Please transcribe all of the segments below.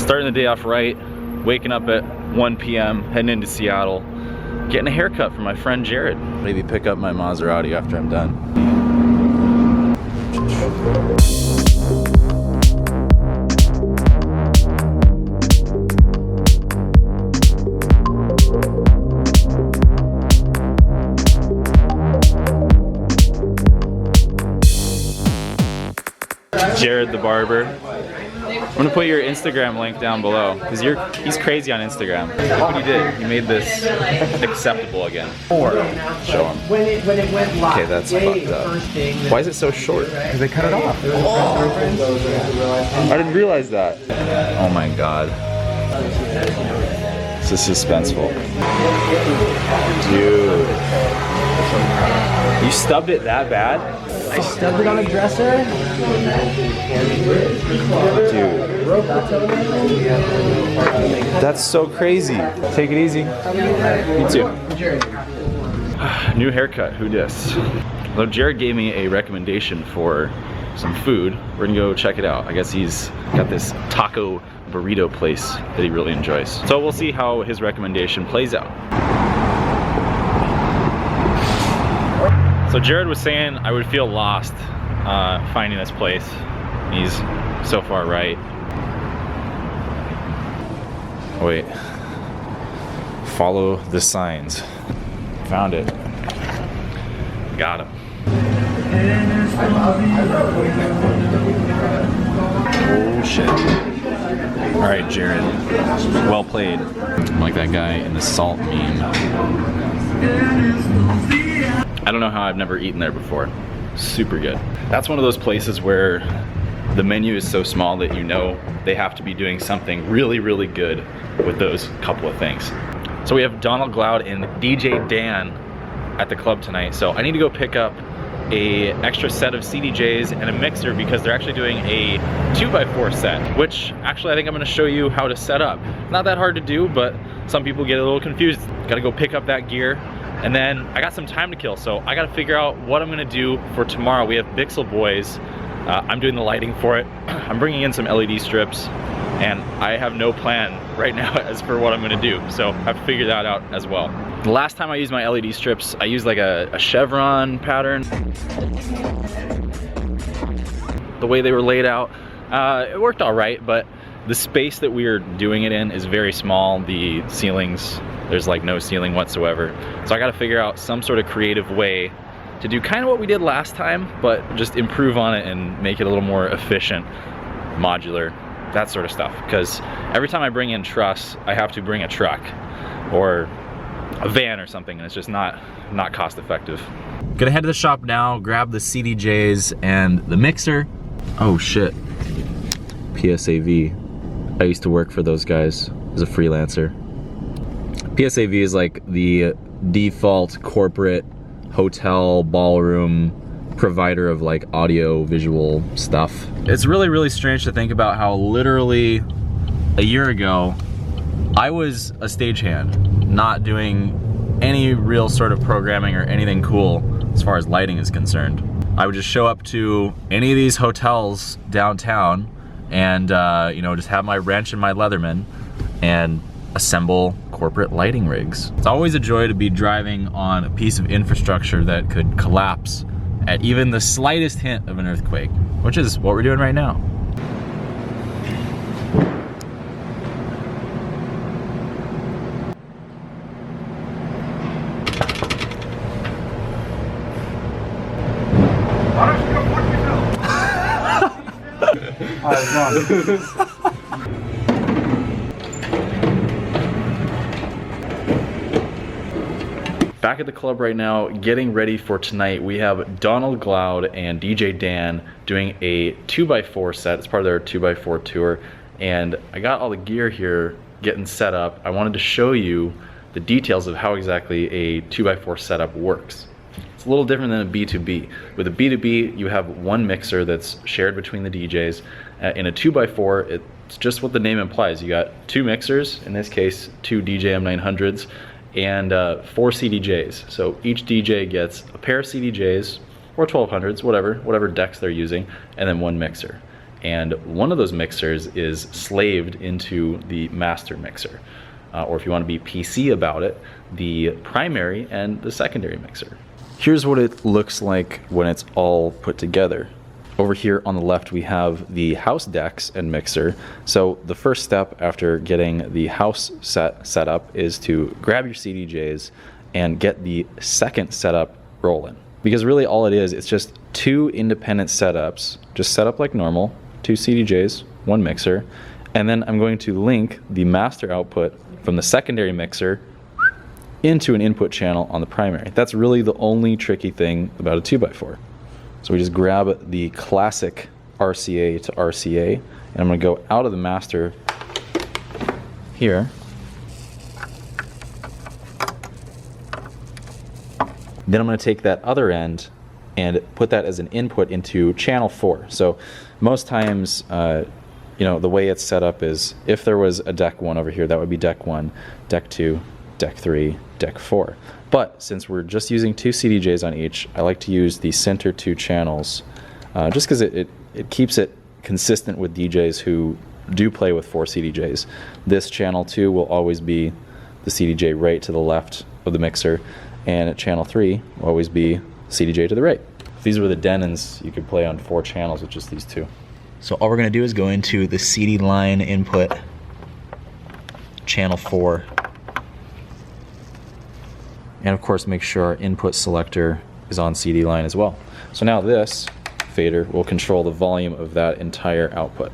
Starting the day off right, waking up at 1 p.m., heading into Seattle, getting a haircut from my friend Jared. Maybe pick up my Maserati after I'm done. Jared the barber. I'm gonna put your Instagram link down below because he's crazy on Instagram. Look what he did. He made this acceptable again. Show him. Okay, that's fucked up. Why is it so short? Because they cut it off. Oh. I didn't realize that. Oh my god. This is suspenseful. Dude. You stubbed it that bad? I stubbed it on a dresser. Dude. That's so crazy. Take it easy. Me too. New haircut, who dis? So Jared gave me a recommendation for some food. We're gonna go check it out. I guess he's got this taco burrito place that he really enjoys. So we'll see how his recommendation plays out. So Jared was saying I would feel lost finding this place. He's so far right. Wait. Follow the signs. Found it. Got him. Oh shit. Alright, Jared. Well played. I'm like that guy in the salt meme. I don't know how I've never eaten there before. Super good. That's one of those places where the menu is so small that you know they have to be doing something really, really good with those couple of things. So we have Glaude and DJ Dan at the club tonight. So I need to go pick up a extra set of CDJs and a mixer because they're actually doing a 2x4 set, which actually I think I'm gonna show you how to set up. Not that hard to do, but some people get a little confused. Gotta go pick up that gear. And then I got some time to kill, so I gotta figure out what I'm gonna do for tomorrow. We have Bixel Boys. I'm doing the lighting for it. I'm bringing in some LED strips, and I have no plan right now as for what I'm gonna do. So I have to figure that out as well. The last time I used my LED strips, I used like a chevron pattern. The way they were laid out, it worked all right, but the space that we are doing it in is very small. The ceilings, there's like no ceiling whatsoever. So I gotta figure out some sort of creative way to do kind of what we did last time, but just improve on it and make it a little more efficient, modular, that sort of stuff. Because every time I bring in truss, I have to bring a truck or a van or something, and it's just not cost effective. Gonna head to the shop now, grab the CDJs and the mixer. Oh shit, PSAV. I used to work for those guys as a freelancer. PSAV is like the default corporate hotel ballroom provider of like audio visual stuff. It's really, really strange to think about how literally a year ago I was a stagehand, not doing any real sort of programming or anything cool as far as lighting is concerned. I would just show up to any of these hotels downtown and you know, just have my wrench and my Leatherman and assemble corporate lighting rigs. It's always a joy to be driving on a piece of infrastructure that could collapse at even the slightest hint of an earthquake, which is what we're doing right now. Back at the club right now, getting ready for tonight. We have Glaude and DJ Dan doing a 2x4 set. It's part of their 2x4 tour. And I got all the gear here getting set up. I wanted to show you the details of how exactly a 2x4 setup works. It's a little different than a B2B. With a B2B, you have one mixer that's shared between the DJs. In a 2x4, it's just what the name implies. You got two mixers, in this case, two DJM900s, and 4 CDJs. So each DJ gets a pair of CDJs, or 1200s, whatever decks they're using, and then one mixer. and one of those mixers is slaved into the master mixer. Or if you want to be PC about it, the primary and the secondary mixer. Here's what it looks like when it's all put together. Over here on the left we have the house decks and mixer. So the first step after getting the house set up is to grab your CDJs and get the second setup rolling. Because really all it is, it's just two independent setups, just set up like normal, two CDJs, one mixer, and then I'm going to link the master output from the secondary mixer into an input channel on the primary. That's really the only tricky thing about a 2x4. So we just grab the classic RCA to RCA, and I'm going to go out of the master here. Then I'm going to take that other end and put that as an input into channel 4. So most times, you know, the way it's set up is if there was a deck 1 over here, that would be deck 1, deck 2, deck 3, deck 4. But since we're just using two CDJs on each, I like to use the center 2 channels just because it keeps it consistent with DJs who do play with 4 CDJs. This channel 2 will always be the CDJ right to the left of the mixer, and at channel 3 will always be CDJ to the right. If these were the Denons, you could play on 4 channels with just these two. So all we're going to do is go into the CD line input, channel 4, and of course make sure our input selector is on CD line as well. So now this fader will control the volume of that entire output.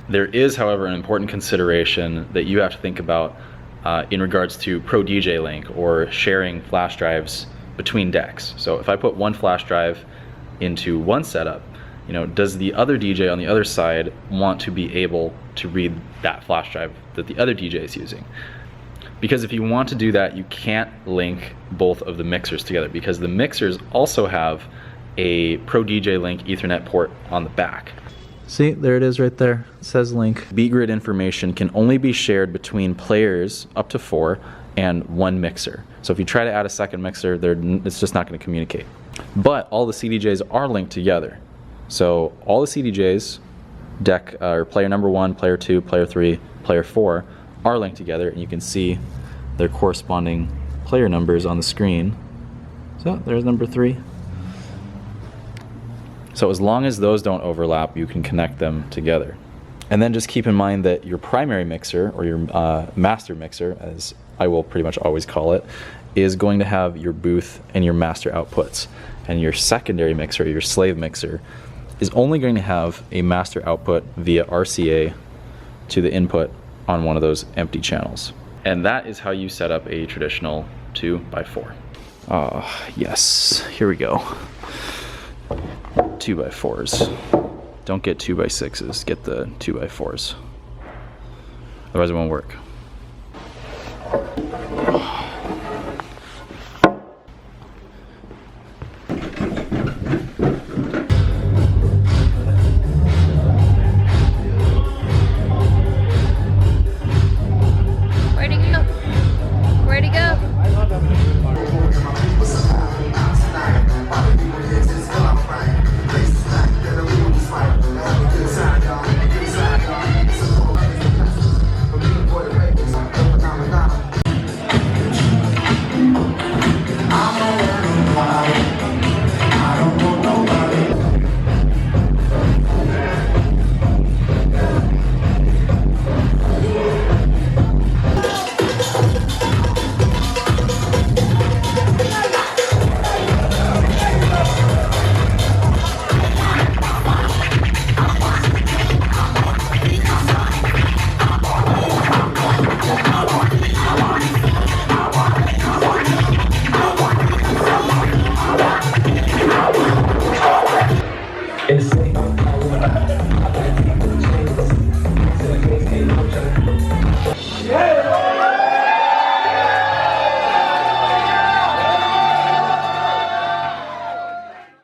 There is, however, an important consideration that you have to think about in regards to Pro DJ Link or sharing flash drives between decks. So if I put one flash drive into one setup, you know, does the other DJ on the other side want to be able to read that flash drive that the other DJ is using? Because if you want to do that, you can't link both of the mixers together, because the mixers also have a Pro DJ Link Ethernet port on the back. See, there it is right there. It says link. Beat grid information can only be shared between players up to 4 and one mixer. So if you try to add a second mixer, it's just not going to communicate. But all the CDJs are linked together. So all the CDJs, deck or player number 1, player 2, player 3, player 4 are linked together, and you can see their corresponding player numbers on the screen. So there's number 3. So as long as those don't overlap, you can connect them together. And then just keep in mind that your primary mixer, or your master mixer, as I will pretty much always call it, is going to have your booth and your master outputs. And your secondary mixer, your slave mixer, is only going to have a master output via RCA to the input on one of those empty channels. And that is how you set up a traditional 2x4. Yes, here we go. 2x4s. Don't get 2x6s, get the 2x4s. Otherwise it won't work.